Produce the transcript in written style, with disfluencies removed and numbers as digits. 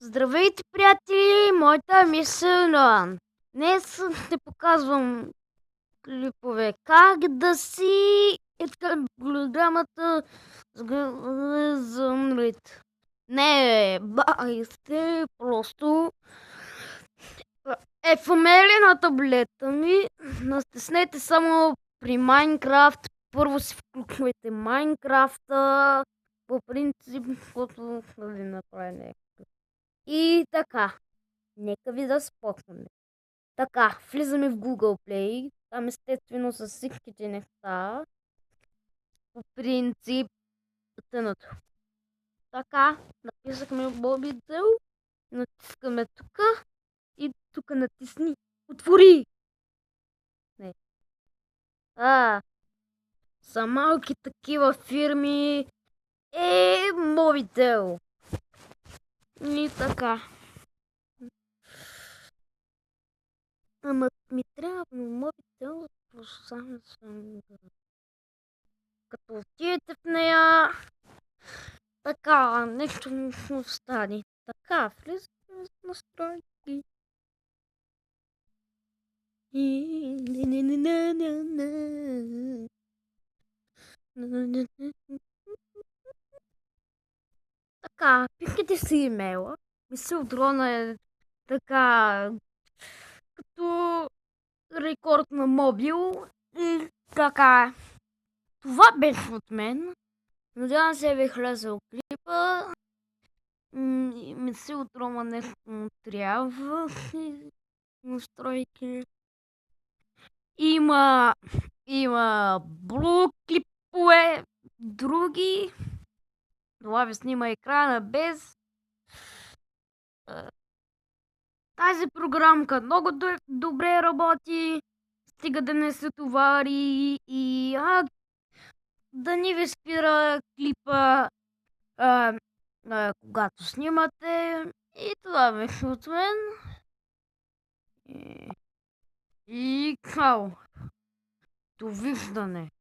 Здравейте, приятели! Моята мисъл Ноан. Днес ще показвам клипове как да си програмата за умрит. Не, бай сте, просто ефамели на таблета ми. Настеснете само при Майнкрафт. Първо си включвайте Майнкрафта. По принцип, каквото да ви направи. И така, нека ви да спочваме. Така, влизаме в Google Play. Там естествено с всичките неща. По принцип, тънато. Така, написахме Бобител. Натискаме тук. И тук натисни. Отвори! Не. Са малки такива фирми. Мобител. И така. Ама ми трябва мобител, само съм... Като отидете в нея, така, нещо му стане. Така, влизаме в настройки. Така, пишете си имейла. Мисъл дрона е така, като рекорд на мобил. И така, това беше от мен. Надявам се ви харесал клипа. Мисля от Рома нещо му трябва. Настройки. Има блу клипове, други. Това ви снима екрана без. Тази програмка много добре работи. Стига да не се товари и да не ви спира клипа, когато снимате. И това беше от мен. И као. Довиждане.